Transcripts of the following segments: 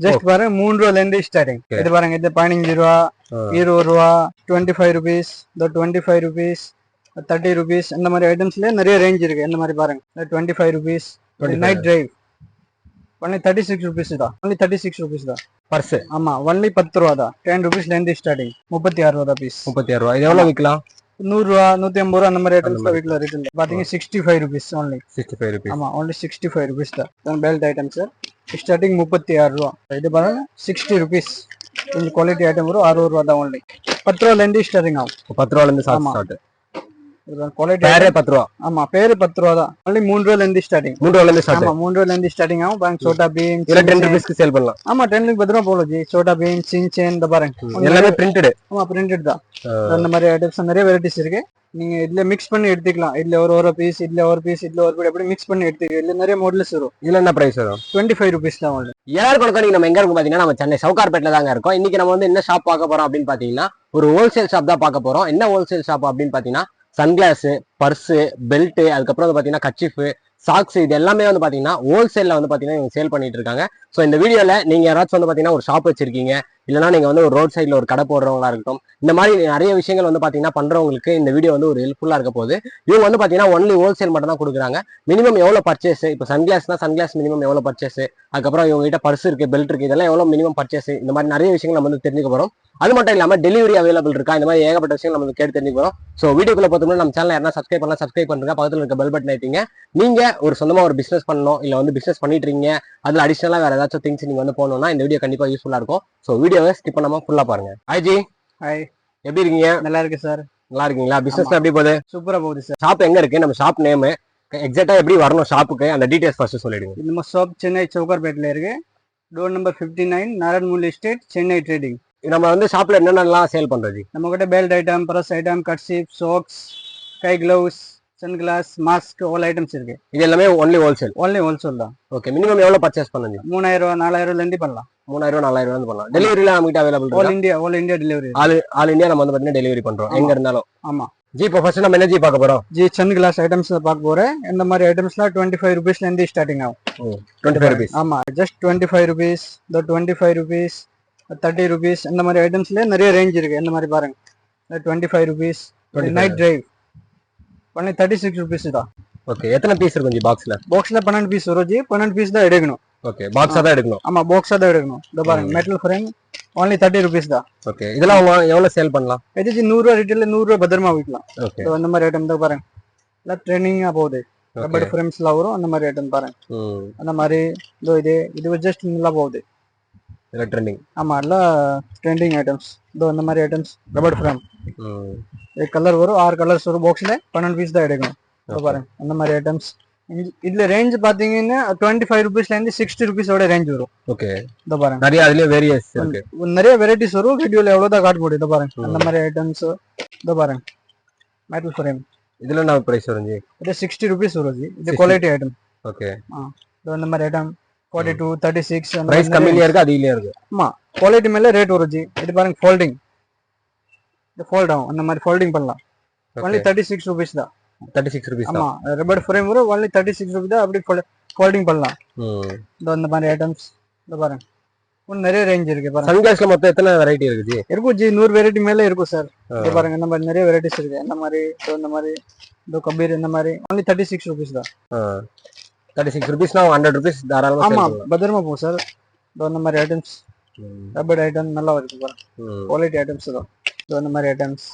Just பாருங்க 3 ரூபாயில இருந்து ஸ்டார்டிங். இது பாருங்க, இது 15 ரூபா, 20 ரூபா, 25 ருபீஸ், இந்த 25 ருபீஸ், 30 ருபீஸ், இந்த மாதிரி ஐட்டம்ஸ்ல நிறைய ரேஞ்ச் இருக்கு. இந்த மாதிரி பாருங்க, 25 rupees night drive only 36 rupees தான். ஒன்லி 36 ருபீஸ் தான் பர்ஸ். ஆமா, ஒன்லி 10 ரூபா தான். 10 ருபீஸ்ல இருந்து ஸ்டார்டிங். 36 ரூபா தான் பீஸ். 36 ரூபா. இது எவ்வளவு விக்கலாம்? 100 ரூபா, 150 ரூபா அந்த மாதிரி ஐட்டம்ஸ் தான் வீட்ல ரேட் பாத்தீங்க. 65 ருபீஸ் ஒன்லி. 65 ருபீஸ். ஆமா, ஒன்லி 65 ருபீஸ் தான் பெல்ட் ஐட்டம்ஸ். ஸ்டார்டிங் 36 ரூபா. இது பாருங்க 60 ருபீஸ். கொஞ்சம் குவாலிட்டி ஐட்டம் வரும். 60 ரூபா தான் ஒன்லி. 10 ரூபாயில இருந்து ஸ்டார்டிங் ஆகும். 10 ரூபாயில இருந்து ஸ்டார்ட். குவாலிட்டி பேரே 10 ரூபா. ஆமா, பேரு 10 ரூபா தான். ஒன்லி 3 ரூபாயில இருந்து ஸ்டார்டிங். 3 ரூபாயில இருந்து ஸ்டார்ட். ஆமா, 3 ரூபாயில இருந்து ஸ்டார்டிங் ஆகும். பாருங்க, சோட்டா பீம் இல்ல 10 ருபீஸ்க்கு சேல் பண்ணலாம். ஆமா, 10 க்கு 10 ரூபா போல ஜி. சோட்டா பீம், சின்சேன், இந்த பாருங்க எல்லாமே பிரிண்டட். ஆமா, பிரிண்டட் தான். அந்த மாதிரி ஐட்டம்ஸ் நிறைய வெரைட்டிஸ் இருக்கு. நீங்க இதுல மிக்ஸ் பண்ணி எடுத்துக்கலாம். இதுல ஒரு பீஸ், இதுல ஒரு பீஸ், இதுல ஒரு பீஸ், அப்படி மிக்ஸ் பண்ணி எடுத்துக்கலாம். இதுல நிறைய மாடல்ஸ் வரும். இதுல என்ன பிரைஸ் வரும்? 25 ருபீஸ் தான் ஒன்லி. எல்லாருக்கும் நம்ம எங்க இருக்கும் பாத்தீங்கன்னா, நம்ம சென்னை சவுகார்பேட்ல தாங்க இருக்கோம். இன்னைக்கு நம்ம வந்து என்ன ஷாப் பார்க்க போறோம் அப்படின்னு பாத்தீங்கன்னா, ஒரு ஹோல்சேல் ஷாப் தான் பார்க்க போறோம். என்ன ஹோல்சேல் ஷாப் அப்படின்னு பாத்தீங்கன்னா, சன்கிளாஸ், பர்ஸ், பெல்ட், அதுக்கப்புறம் வந்து பாத்தீங்கன்னா கச்சிஃப், சாக்ஸ், இது எல்லாமே வந்து பாத்தீங்கன்னா ஹோல்சேல்ல வந்து பாத்தீங்கன்னா இவங்க சேல் பண்ணிட்டு இருக்காங்க. சோ இந்த வீடியோல நீங்க யாராச்சும் வந்து பாத்தீங்கன்னா ஒரு ஷாப் வச்சிருக்கீங்க, இல்லைன்னா நீங்க வந்து ஒரு ரோட் சைட்ல ஒரு கடை போடுறவங்களா இருக்கட்டும், இந்த மாதிரி நிறைய விஷயங்கள் வந்து பாத்தீங்கன்னா பண்றவங்களுக்கு இந்த வீடியோ வந்து ஒரு ஹெல்ப்ஃபுல்லா இருக்க போகுது. இவங்க வந்து பாத்தீங்கன்னா ஒன்லி ஹோல்சேல் மட்டும் தான் கொடுக்குறாங்க. மினிமம் எவ்வளவு பர்ச்சேஸ், இப்போ சன்கிளாஸ்னா சன்கிளாஸ் மினிமம் எவ்வளவு பர்ச்சேஸ், அதுக்கப்புறம் இவங்க கிட்ட பர்ஸ் இருக்கு, பெல்ட் இருக்கு, இதெல்லாம் எவ்வளவு மினிமம் பர்ச்சேஸ், இந்த மாதிரி நிறைய விஷயங்கள் நம்ம வந்து தெரிஞ்சுக்க போறோம். அது மட்டும் இல்லாம டெலிவரி அவைலபிள் இருக்கா, இந்த மாதிரி ஏகப்பட்ட விஷயங்கள் நம்ம கேட்டு தெரிஞ்சுக்க போறோம். ஸோ வீடியோக்குள்ள பார்த்தோம்னா நம்ம சேனல் யாரா சப்ஸ்கிரைப் பண்ணலாம், சப்ஸ்கிரைப் பண்ணுங்க, பக்கத்தில் இருக்க பெல் பட்டன் ஐட்டிங்க. நீங்க ஒரு சொந்தமா ஒரு பிசினஸ் பண்ணணும், இல்ல வந்து பிசினஸ் பண்ணிட்டு இருக்கீங்க, அதுல அடிஷனலா வேற ஏதாச்சும் திங்ஸ் நீங்க வந்து போகணும்னா இந்த வீடியோ கண்டிப்பா யூஸ்ஃபுல்லா இருக்கும். ஸோ வீடியோவை ஸ்கிப் பண்ணாம ஃபுல்லா பாருங்க. Hi G. ஹாய், எப்படி இருக்கீங்க? நல்லா இருக்கு சார். நல்லா இருக்கீங்களா? பிசினஸ் எப்படி போகுது? சூப்பரா போகுது சார். ஷாப் எங்க இருக்கு? நம்ம ஷாப் நேம் எக்ஸாக்டா எப்படி வரணும் ஷாப்புக்கு, அந்த டீடைல்ஸ் ஃபர்ஸ்ட் சொல்லிடுங்க. நம்ம ஷாப் சென்னை சவுகார்பேட்ல இருக்கு. Door number 59, Narayanamurthy estate, Chennai trading. நம்ம வந்து ஷாப்ல என்னென்னலாம் சேல் பண்றது? நம்ம கிட்ட பெல்ட் ஐட்டம், பர்ஸ் ஐட்டம், கட்ஷிப், சாக்ஸ், கை gloves, sunglass, mask, all items இருக்கு. இது எல்லாமே ஒன்லி ஹோல்சேல். ஒன்லி ஹோல்சேல் தான். ஓகே, மினிமம் எவ்வளவு பர்ச்சேஸ் பண்ணுங்க? 3000 ரூபா, 4000 ரூபாயில இருந்து பண்ணலாம். 3000 4000 வந்து பண்ணலாம். டெலிவரில நம்ம கிட்ட அவைலபிள் இருக்கு. All India delivery. All India நம்ம வந்து பாத்தீங்கன்னா டெலிவரி பண்றோம் எங்க இருந்தாலும். ஆமா ஜி. இப்போ ஃபர்ஸ்ட் நம்ம என்ன ஜி பார்க்க போறோம்? ஜி, சன்கிளாஸ் ஐட்டம்ஸ் பார்க்க போறேன். இந்த மாதிரி ஐட்டம்ஸ்லாம் 25 ருபீஸ்ல இருந்து ஸ்டார்டிங் ஆகும். 25 ருபீஸ். ஆமா, ஜஸ்ட் 25 ருபீஸ், இந்த 25 ருபீஸ், 30 ருபீஸ், இந்த மாதிரி ஐட்டம்ஸ்ல நிறைய ரேஞ்ச் இருக்கு. இந்த மாதிரி பாருங்க, 25 rupees night drive only 36 rupees தான். ஓகே, எத்தனை பீஸ் இருக்கும் ஜி பாக்ஸ்ல? பாக்ஸ்ல 12 பீஸ் வரும் ஜி. 12 பீஸ் தான் எடுக்கணும். ஓகே, பாக்ஸா தான் எடுக்கணும். ஆமா, பாக்ஸா தான் எடுக்கணும். இந்த பாருங்க, மெட்டல் ஃப்ரேம் ஒன்லி 30 ருபீஸ் தான். ஓகே, இதெல்லாம் எவ்வளவு சேல் பண்ணலாம்? இது ஜி 100 ரூபா ரீட்டைல், 100 ரூபா பத்திரமா விற்கலாம். ஓகே, அந்த மாதிரி ஐட்டம் தான் பாருங்க, எல்லாம் ட்ரெண்டிங்கா போகுது. ரப்பர் ஃப்ரேம்ஸ்லாம் வரும். அந்த மாதிரி ஐட்டம் பாருங்க. அந்த மாதிரி இது ஜஸ்ட் நல்லா போகுது. இதெல்லாம் ட்ரெண்டிங். ஆமா, எல்லாம் ட்ரெண்டிங் ஐட்டம்ஸ். இந்த மாதிரி ஐட்டம்ஸ் ரப்பர் ஃப்ரேம். இது கலர் வரும், 6 கலர்ஸ் வரும். பாக்ஸ்ல 12 பீஸ் தான் எடுக்கணும். பாருங்க, அந்த மாதிரி ஐட்டம்ஸ். இதுல ரேஞ்ச் பாத்தீங்கன்னா 25 ருபீஸ்ல இருந்து 60 ருபீஸோட ரேஞ்ச் வரும். ஓகே, இந்த பாருங்க, நிறைய அதுலயே வேரியஸ் இருக்கு. நிறைய வெரைட்டிஸ் வரும். வீடியோல எவ்வளவுதான் காட்ட முடியும். இந்த பாருங்க, அந்த மாதிரி ஐட்டம்ஸ். இந்த பாருங்க, மெட்டல் ஃப்ரேம். இதுல என்ன பிரைஸ் வரும் ஜி? இது 60 ருபீஸ் வரும் ஜி. இது குவாலிட்டி ஐட்டம். ஓகே, இந்த மாதிரி ஐட்டம் 42, 36 பிரைஸ் கம்மியா இருக்கு, அதிகமா இருக்கு. ஆமா, குவாலிட்டி மேல ரேட் வரும் ஜி. இது பாருங்க, ஃபோல்டிங். இது ஃபோல்ட் ஆகும். அந்த மாதிரி ஃபோல்டிங் பண்ணலாம். ஒன்லி 36 ருபீஸ் தான். 36 ருபீஸ். ஆமா, ரப்பர் ஃப்ரேம் வரும். ஒன்லி 36 ருபீஸ் தான். அப்படி ஃபோல்டிங் பண்ணலாம். இந்த மாதிரி ஐட்டம்ஸ். இந்த பாருங்க, இன்னும் நிறைய ரேஞ்ச் இருக்கு. பாருங்க, சன்கிளாஸ்ல மொத்தம் எத்தனை வெரைட்டி இருக்கு ஜி? இருக்கும் ஜி, 100 வெரைட்டி மேல இருக்கும் சார். இந்த பாருங்க, இந்த மாதிரி நிறைய வெரைட்டிஸ் இருக்கு. இந்த மாதிரி இந்த கபீர், இந்த மாதிரி ஒன்லி 36 ருபீஸ் தான். 36 ருபீஸ்னா 100 ருபீஸ் தாராளமா. ஆமா, பத்திரமா போகும் சார். இந்த மாதிரி ஐட்டம்ஸ், ரப்பர் ஐட்டம் நல்லா இருக்கு. பாருங்க, குவாலிட்டி ஐட்டம்ஸ் தான். இந்த மாதிரி ஐட்டம்ஸ்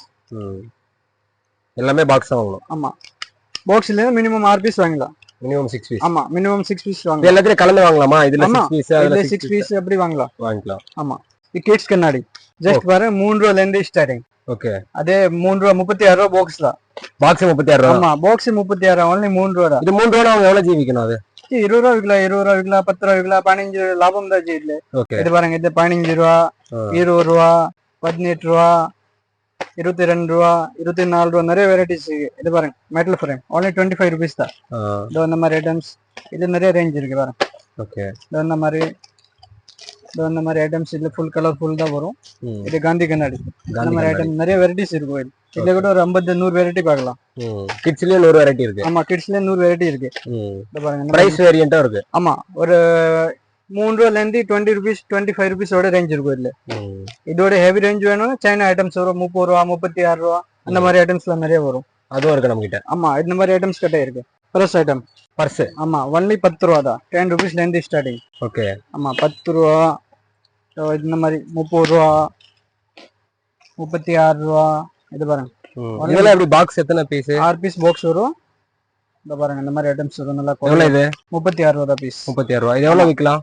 எல்லாமே பாக்ஸ் வாங்கணும். ஆமா, பாக்ஸ்ல மினிமம் 6 பீஸ் வாங்கலாம். Minimum 6 piece. ஆமா, மினிமம் 6 பீஸ் வாங்கலாம். எல்லாத்தையும் கலந்து வாங்கலாமா? இதுல 6 பீஸ், அதுல 6 பீஸ் அப்படி வாங்கலாம். ஆமா, இது கிட்ஸ் கண்ணாடி. ஜஸ்ட் பாருங்க, 3 ரூபாயில இருந்து ஸ்டார்டிங். ஓகே, அதே 3 ரூபா, 36 ரூபா பாக்ஸ் தான். பாக்ஸ் 36 ரூபா. ஆமா, பாக்ஸ் 36 ஒன்லி 3 ரூபா தான். இது 3 ரூபா அவங்க எவ்வளவு ஜி விக்கணும்? அது 20 ரூபா விக்கலாம், 20 ரூபா விக்கலாம், 10 ரூபா விக்கலாம், 15 லாபம் தான் ஜி இதுல. ஓகே, இது பாருங்க, இது 15 ரூபா, 20 ரூபா, 18 ரூபா, 22 ரூபா, 24 ரூபா, நிறைய வெரைட்டிஸ் இருக்கு. இது பாருங்க, மெட்டல் ஃப்ரேம் ஒன்லி 25 ருபீஸ் தான். இந்த மாதிரி ஐட்டம்ஸ். இது நிறைய ரேஞ்ச் இருக்கு பாருங்க. ஓகே, இந்த மாதிரி ஐட்டம்ஸ். இதுல ஃபுல் கலர் ஃபுல் தான் வரும். இது காந்தி கண்ணாடி. இந்த மாதிரி ஐட்டம் நிறைய வெரைட்டிஸ் இருக்கும். இதுல கூட ஒரு 50-100 வெரைட்டி பார்க்கலாம். கிட்ஸ்லயே 100 வெரைட்டி இருக்கு. ஆமா, கிட்ஸ்ல 100 வெரைட்டி இருக்கு. இந்த பாருங்க, பிரைஸ் வேரியண்டா இருக்கு. ஆமா, ஒரு ₹3 20 rupees 25 rupees ஓட ரேஞ்ச் இருக்கும் இதுல. இதோட ஹெவி ரேஞ்ச் வேணும்னா சைனா ஐட்டம்ஸ் வரும் ₹30 ₹36 அந்த மாதிரி ஐட்டம்ஸ்லாம் நிறைய வரும். அதுவும் இருக்கு நம்ம கிட்ட. ஆமா இந்த மாதிரி ஐட்டம்ஸ் கிட்ட இருக்கு. பர்ஸ் ஐட்டம் பர்ஸ் ஆமா ஒன்லி ₹10 தான். 10 rupeesல இருந்து ஸ்டார்டிங். ஓகே ஆமா ₹10 இந்த மாதிரி ₹30 ₹36 இது பாருங்க. இதெல்லாம் எப்படி பாக்ஸ் எத்தனை பீஸ்? 6 பீஸ் பாக்ஸ் வரும். இந்த பாருங்க இந்த மாதிரி ஐட்டம்ஸ் வரும். நல்லா எவ்வளவு இது? ₹36 தான் பீஸ். ₹36. இது எவ்வளவு விக்கலாம்?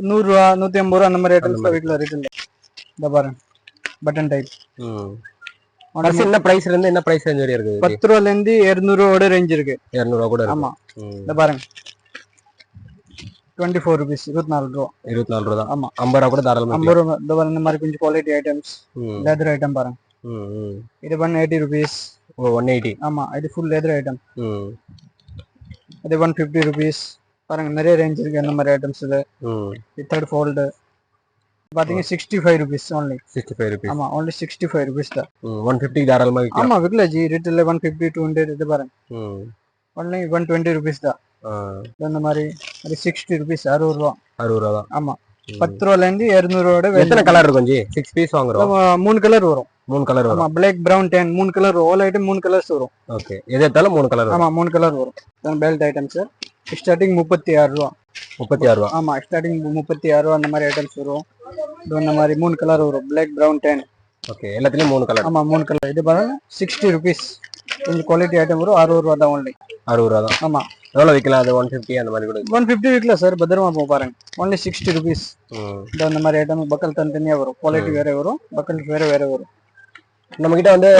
₹100 ₹150 அந்த மாதிரி ஐட்டம்ஸ் வீட்ல இருக்கு. இந்த பாருங்க பட்டன் டைப். பர்ஸ் என்ன பிரைஸ்ல இருந்து என்ன பிரைஸ் ரேஞ்ச் வரை இருக்கு? ₹10 இருந்து ₹200 ஓட ரேஞ்ச் இருக்கு. ₹200 கூட இருக்கு. ஆமா இந்த பாருங்க 24 rupees ₹24 தான். ஆமா ₹50 கூட தாராளமா ₹50. இந்த பாருங்க இந்த மாதிரி கொஞ்சம் குவாலிட்டி ஐட்டம்ஸ் லெதர் ஐட்டம் பாருங்க. இது பண்ண ₹80 rupees. ஓ 180. ஆமா இது ஃபுல் லெதர் ஐட்டம். இது ₹150 rupees. பாருங்க நிறைய ரேஞ்ச் இருக்கு அந்த மாதிரி ஐட்டம்ஸ். இது தேர்ட் ஃபோல்ட் பாத்தீங்க ₹65 rupees only. 65 rupees. ஆமா only ₹65 rupees தான். 150 தாராளமா விக்கலாம். ஆமா விக்கல ஜி. ரீட்டைல் 150 200 இது பாருங்க. only 120 rupees தான். இந்த மாதிரி அது ₹60 ₹60 தான். ஆமா ₹10 இருந்து ₹200 ஓட. எத்தனை கலர் இருக்கும் ஜி? 6 பீஸ் வாங்குறோம். 3 கலர் வரும். 3 கலர் வரும். ஆமா black brown tan 3 colour all item 3 colours வரும். ஓகே எது எடுத்தாலும் 3 கலர் வரும். ஆமா 3 கலர் வரும். Belt item sir starting ₹36. ₹36. ஆமா ஸ்டார்டிங் ₹36 அந்த மாதிரி ஐட்டம்ஸ் வரும். இந்த மாதிரி 3 கலர் வரும். black brown tan. ஓகே எல்லாத்துலயும் 3 கலர். ஆமா 3 கலர். இது பாருங்க ₹60 rupees. கொஞ்சம் குவாலிட்டி ஐட்டம் வரும். ₹60 தான் only. ₹60 தான். ஆமா எவ்வளவு விக்கலாம்? அது 150 அந்த மாதிரி கூட 150 விக்கல சார். பத்திரமா போ பாருங்க. only ₹60 rupees. இந்த மாதிரி ஐட்டம் பக்கல் தனித்தனியா வரும். குவாலிட்டி வேற வரும். பக்கல் வேற வரும். நம்ம கிட்ட வந்து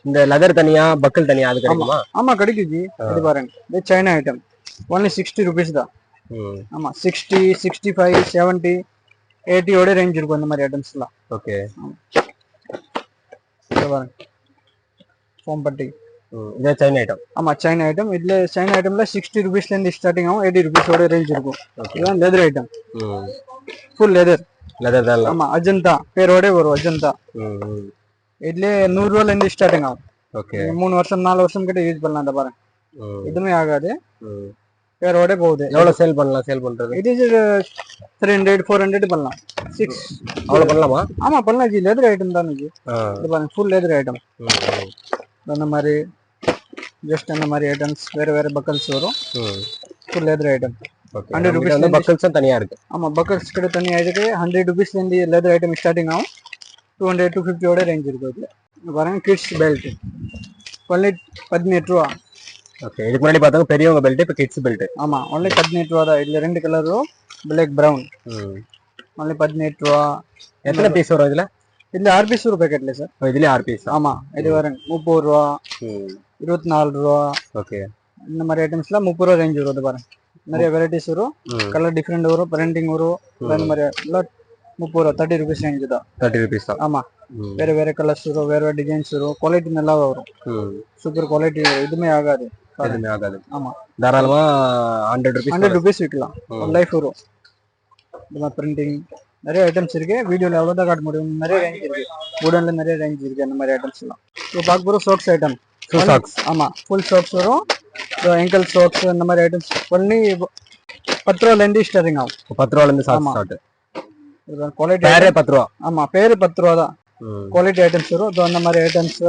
இந்த லெதர் தனியா பக்கல் தனியா அது கிடைக்குமா? ஆமா கிடைக்கும் ஜி. இது பாருங்க இது சைனா ஐட்டம். only ₹60 rupees தான். ஆமா 60 65 70 80 ஓட ரேஞ்ச் இருக்கும் இந்த மாதிரி ஐட்டம்ஸ்லாம். ஓகே இது பாருங்க ஃபோம் பட்டி. இது சைனா ஐட்டம். ஆமா சைனா ஐட்டம். இதுல சைனா ஐட்டம்ல ₹60 rupeesல இருந்து ஸ்டார்டிங் ஆகும். ₹80 rupees ஓட ரேஞ்ச் இருக்கும். இதுதான் லெதர் ஐட்டம். ஃபுல் லெதர் தான். ஆமா அஜந்தா பேரோட வரும். அஜந்தா இதுல ₹100 இருந்து ஸ்டார்டிங் ஆகும். ஓகே 3 வருஷம் 4 வருஷம் கிட்ட யூஸ் பண்ணலாம். இந்த பாருங்க எதுவுமே ஆகாது. பேரோட போகுது. எவ்வளவு சேல் பண்ணலாம்? சேல் பண்றது இட் இஸ் 300 400 பண்ணலாம். 6 அவ்வளவு பண்ணலாமா? ஆமா பண்ணலாம் ஜி. லெதர் ஐட்டம் தான் ஜி. இது பாருங்க ஃபுல் லெதர் ஐட்டம். அந்த மாதிரி ஜஸ்ட் அந்த மாதிரி ஐட்டம்ஸ் வேற பக்கல்ஸ் வரும். Full leather item. Okay 100 rupees அந்த பக்கல்ஸ் தனியா இருக்கு. ஆமா பக்கல்ஸ் கிட்ட தனியா இருக்கு. ₹100 rupees ல இருந்து லெதர் ஐட்டம் ஸ்டார்டிங் ஆகும். 200 250 ஓட ரேஞ்ச் இருக்கு. இதுல பாருங்க கிட்ஸ் பெல்ட் only ₹18. ஓகே இதுக்கு முன்னாடி பார்த்தாங்க பெரியவங்க பெல்ட், இப்ப கிட்ஸ் பெல்ட். ஆமா only ₹18 தான். இதுல 2 கலர் வரும். black brown. only ₹18. எத்தனை பீஸ் வரும் இதுல? இதுல 6 பீஸ் ஒரு பேக்கெட்ல சார். இதுல 6 பீஸ். ஆமா இது பாருங்க ₹30 ₹24. ஓகே இந்த மாதிரி ஐட்டம்ஸ்லாம் ₹30 ரேஞ்ச் வரும். இது பாருங்க நிறைய வெரைட்டிஸ் வரும். கலர் டிஃபரெண்ட் வரும். பிரிண்டிங் வரும். இந்த மாதிரி எல்லாம் ₹30 30 rupees ரேஞ்ச் தான். 30 rupees தான். ஆமா வேற கலர்ஸ் வரும். வேற டிசைன்ஸ் வரும். குவாலிட்டி நல்லா வரும். Super quality. எதுவுமே ஆகாது. ஆமா தாராளமா 100 rupees விக்கலாம். லைஃப் வரும். இந்த மாதிரி பிரிண்டிங் நிறைய ஐட்டம்ஸ் இருக்கு. வீடியோல எவ்வளவு தான் காட்ட முடியும். நிறைய ரேஞ்ச் இருக்கு. வுடன்ல நிறைய ரேஞ்ச் இருக்கு. அந்த மாதிரி ஐட்டம்ஸ் எல்லாம் இப்போ பார்க்க போறோம். Socks item. ஆமா ஃபுல் சாக்ஸ் வரும். ankle socks அந்த மாதிரி ஐட்டம்ஸ் பண்ணி ₹10 இருந்து ஸ்டார்டிங் ஆகும். ₹10 இருந்து ஸ்டார்ட். குவாலிட்டி பேரே ₹10. ஆமா பேரு ₹10 தான். குவாலிட்டி ஐட்டம்ஸ் வரும். அந்த மாதிரி ஐட்டம்ஸ்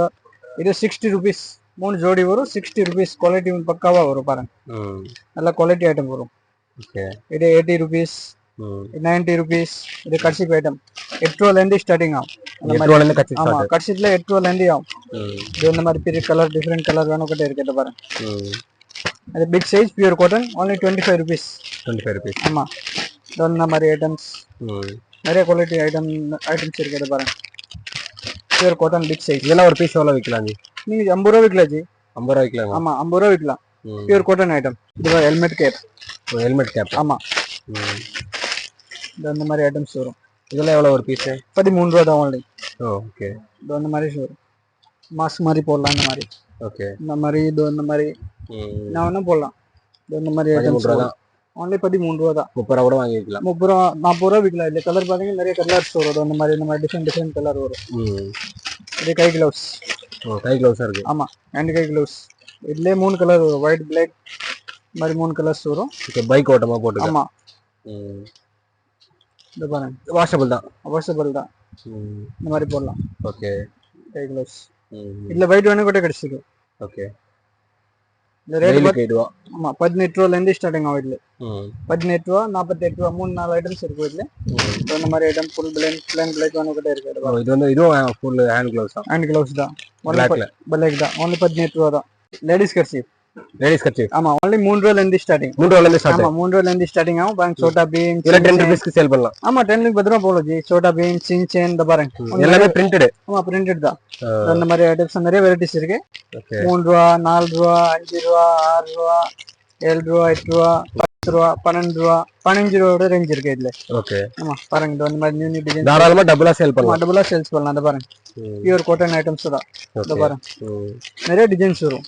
இது ₹60 rupees. 3 ஜோடி வரும். ₹60 rupees. குவாலிட்டி பக்காவா வரும் பாருங்க. நல்ல குவாலிட்டி ஐட்டம் வரும். ஓகே இது ₹80 rupees. 90 rupees. இது கட்சிப் ஐட்டம். ₹8 இருந்து ஸ்டார்டிங் ஆகும். ₹8 இருந்து கட்சிப். ஆமா கட்சிப்ல ₹8 இருந்து ஆகும். இது இந்த மாதிரி பெரிய கலர் டிஃபரெண்ட் கலர் வேணும் கிட்ட இருக்கு பாருங்க. அது big size pure cotton only ₹25 rupees. ஆமா இந்த மாதிரி ஐட்டம்ஸ் நிறைய குவாலிட்டி ஐட்டம்ஸ் இருக்கு பாருங்க. Pure cotton big size. இதெல்லாம் ஒரு பீஸ் எவ்வளவு விக்கலாம் ஜி? நீங்க ₹50 விக்கலாம் ஜி. ₹50 விக்கலாம். ஆமா ₹50 விக்கலாம். Pure cotton item. இது ஹெல்மெட் கேப். ஆமா இந்த மாதிரி ஐட்டம்ஸ் வரும். இதெல்லாம் எவ்வளவு ஒரு பீஸ்? ₹13 தான் only. ஓகே இந்த மாதிரி வரும். மாஸ்க் மாதிரி போடலாம். இந்த மாதிரி ஓகே இந்த மாதிரி இந்த மாதிரி நான் வேணா போடலாம். இந்த மாதிரி ஐட்டம்ஸ் தான் only ₹13 தான். ₹30 கூட வாங்கிக்கலாம். ₹30 ₹40 விக்கலாம். இந்த கலர் பாத்தீங்க நிறைய கலர்ஸ் வரும். இந்த மாதிரி டிஃபரெண்ட் கலர் வரும். இது கை கிளவுஸ். கை கிளவுஸா இருக்கு. ஆமா ஹேண்ட் கை கிளவுஸ். இதுல 3 கலர் வரும். ஒயிட் பிளாக் மாதிரி 3 கலர்ஸ் வரும். ஓகே பைக் ஓட்டமா போட்டுக்கலாம். ஆமா இது பாருங்க வாஷபிள் தான். வாஷபிள் தான். இந்த மாதிரி போடலாம். ஓகே. கை க்ளவுஸ். இதுல வெயிட் வேணும் கூட கிடைச்சிருக்கு. ஓகே. இந்த ரேட் ஆமா 18 ரூபாயில இருந்து ஸ்டார்டிங் ஆகும். இதுல 18 ரூபா 48 ரூபா 3-4 ஐட்டம்ஸ் இருக்கு. இதுல இந்த மாதிரி ஐட்டம் ஃபுல் பிளான் பிளாக் வேணும் கூட இருக்கு. இது வந்து இதுவும் ஃபுல் ஹேண்ட் க்ளவுஸ் தான். ஹேண்ட் க்ளவுஸ் தான். பிளாக் தான். only 18 ரூபா தான். Ladies kerchief. ஆமா only 3 ரூபாயில இருந்து ஸ்டார்டிங். 3 ரூபாயில இருந்து ஸ்டார்ட். ஆமா 3 ரூபாயில இருந்து ஸ்டார்டிங் ஆகும். பாருங்க சோட்டா பீம். இதுல 10 ரூபாய்க்கு சேல் பண்ணலாம். ஆமா 10 ரூபாய்க்கு 10 ரூபாய் போல ஜி. சோட்டா பீம், சின்சேன் இந்த பாருங்க. எல்லாமே பிரிண்டட். ஆமா பிரிண்டட் தான். அந்த மாதிரி ஐட்டம்ஸ் நிறைய வெரைட்டிஸ் இருக்கு. 3 ரூபா 4 ரூபா 5 ரூபா 6 ரூபா 7 ரூபா 8 ரூபா 10 ரூபா 12 ரூபா 15 ரூபாயோட ரேஞ்ச் இருக்கு இதுல. ஓகே. ஆமா பாருங்க இந்த மாதிரி நியூ டிசைன் தாராளமா டபுளா சேல் பண்ணலாம். டபுளா சேல்ஸ் பண்ணலாம். அந்த பாருங்க பியூர் காட்டன் ஐட்டம்ஸ் தான். இந்த பாருங்க நிறைய டிசைன்ஸ் வரும்.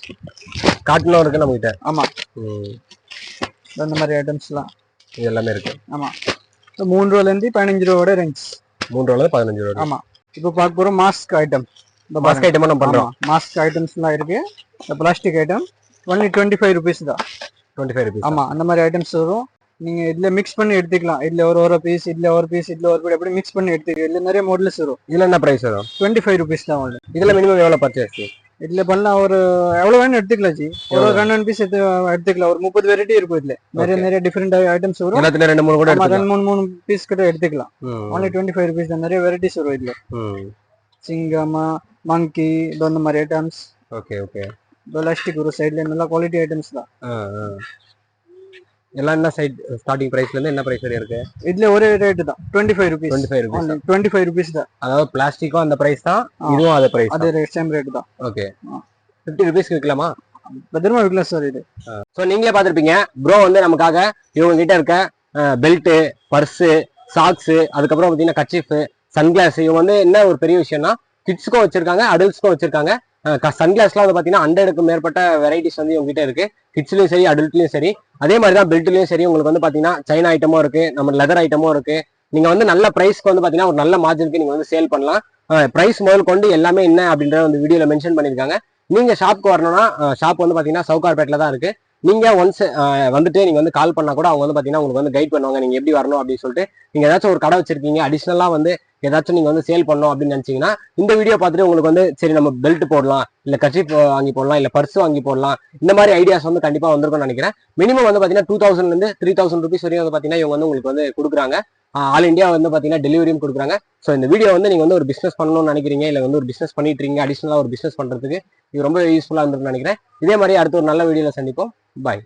காட்டனும் இருக்கு நம்ம கிட்ட. ஆமா இந்த மாதிரி ஐட்டம்ஸ்லாம் எல்லாமே இருக்கு. ஆமா 3 ரூபாயில இருந்து 15 ரூபாயோட ரேஞ்ச். 3 ரூபாயில இருந்து 15 ரூபாய். ஆமா இப்போ பார்க்க போறோம் மாஸ்க் ஐட்டம். இந்த மாஸ்க் ஐட்டம் நம்ம பண்றோம். மாஸ்க் ஐட்டம்ஸ்லாம் இருக்கு. இந்த பிளாஸ்டிக் ஐட்டம் only 25 rupees தான். 25 rupees. ஆமா அந்த மாதிரி ஐட்டம்ஸ் வரும். நீங்க இதுல மிக்ஸ் பண்ணி எடுத்துக்கலாம். இதுல ஒரு பீஸ், இதுல ஒரு பீஸ், இதுல ஒரு பீஸ், அப்படி மிக்ஸ் பண்ணி எடுத்துக்கலாம். இதுல நிறைய மாடல்ஸ் வரும். இதுல என்ன பிரைஸ் வரும்? 25 rupees தான் ஒன்று. இதுல மினிமம் எவ்வளவு பர்ச்சேஸ்? இதுல பண்ணலாம் ஒரு எவ்வளவு வேணும் எடுத்துக்கலாம் ஜி. ஒரு 2 பீஸ் எடுத்துக்கலாம். ஒரு 30 வெரைட்டி இருக்கும். இதுல நிறைய டிஃபரெண்ட் ஐட்டம்ஸ் வரும். எல்லாத்துல 2-3 கூட எடுத்துக்கலாம். 2-3 பீஸ் கிட்ட எடுத்துக்கலாம். only 25 rupees தான். நிறைய வெரைட்டிஸ் வரும் இதுல. சிங்கமா, மங்கி இந்த மாதிரி ஐட்டம்ஸ். Okay okay. பிளாஸ்டிக் ஒரு சைடுல நல்ல குவாலிட்டி ஐட்டம்ஸ் தான். எல்லாம் என்ன சைடு ஸ்டார்டிங் பிரைஸ்ல இருந்து என்ன பிரைஸ் வரை இருக்கு? இதுல ஒரே ரேட் தான் 25 rupees. 25 rupees தான். அதாவது பிளாஸ்டிக்கும் அந்த பிரைஸ் தான், இதுவும் அதே பிரைஸ். அதே ரேட் சேம் ரேட் தான். ஓகே. 50 rupees விக்கலாமா? பத்திரமா விக்கலாம் சார் இது. சோ நீங்களே பாத்திருப்பீங்க. ப்ரோ வந்து நமக்காக இவங்க கிட்ட இருக்க பெல்ட், பர்ஸ், சாக்ஸ், அதுக்கப்புறம் பாத்தீங்கன்னா கர்ச்சீஃப், சன்கிளாஸ், இவங்க வந்து என்ன ஒரு பெரிய விஷயம்னா கிட்ஸ்க்கும் வச்சிருக்காங்க, அடல்ட்ஸ்க்கும் வச்சிருக்காங்க. சன்கிளாஸ்லாம் வந்து பாத்தீங்கன்னா 100க்கும் மேற்பட்ட வெரைட்டிஸ் வந்து உங்ககிட்ட இருக்கு. கிட்ஸ்லயும் சரி, அடல்ட்லயும் சரி. அதே மாதிரி தான் பெல்ட்லயும் சரி. உங்களுக்கு வந்து பாத்தீங்கன்னா சைனா ஐட்டமும் இருக்கு, நம்ம லெதர் ஐட்டமும் இருக்கு. நீங்க வந்து நல்ல பிரைஸ்க்கு வந்து பாத்தீங்கன்னா ஒரு நல்ல மார்ஜினுக்கு நீங்க வந்து சேல் பண்ணலாம். பிரைஸ் முதல் கொண்டு எல்லாமே என்ன அப்படின்றத வந்து வீடியோல மென்ஷன் பண்ணிருக்காங்க. நீங்க ஷாப்க்கு வரணும்னா ஷாப் வந்து பாத்தீங்கன்னா சவுகார்பேட்ல தான் இருக்கு. நீங்க ஒன்ஸ் வந்துட்டு நீங்க வந்து கால் பண்ணா கூட அவங்க வந்து பாத்தீங்கன்னா உங்களுக்கு வந்து கைட் பண்ணுவாங்க. நீங்க எப்படி வரணும் அப்படின்னு சொல்லிட்டு. நீங்க ஏதாச்சும் ஒரு கடை வச்சிருக்கீங்க, அடிஷனலா வந்து ஏதாச்சும் நீங்க வந்து சேல் பண்ணணும் அப்படின்னு நினைச்சீங்கன்னா இந்த வீடியோ பார்த்துட்டு உங்களுக்கு வந்து சரி நம்ம பெல்ட் போடலாம், இல்ல கர்ச்சீஃப் வாங்கி போடலாம், இல்ல பர்ஸ் வாங்கி போடலாம், இந்த மாதிரி ஐடியாஸ் வந்து கண்டிப்பா வந்திருக்கும்னு நினைக்கிறேன். மினிமம் வந்து பாத்தீங்கன்னா 2000 இருந்து 3000 rupees வரையும் வந்து பாத்தீங்கன்னா இவங்க வந்து உங்களுக்கு வந்து கொடுக்குறாங்க. ஆல் இந்தியா வந்து பாத்தீங்கன்னா டெலிவரியும் கொடுக்குறாங்க. ஸோ இந்த வீடியோ வந்து நீங்க வந்து ஒரு பிசினஸ் பண்ணணும்னு நினைக்கிறீங்க, இல்ல வந்து ஒரு பிசினஸ் பண்ணிட்டு இருக்கீங்க, அடிஷனலா ஒரு பிசினஸ் பண்றதுக்கு இது ரொம்ப யூஸ்ஃபுல்லா இருந்திருக்கும்னு நினைக்கிறேன். இதே மாதிரி அடுத்து ஒரு நல்ல வீடியோல சந்திப்போம். பாய்.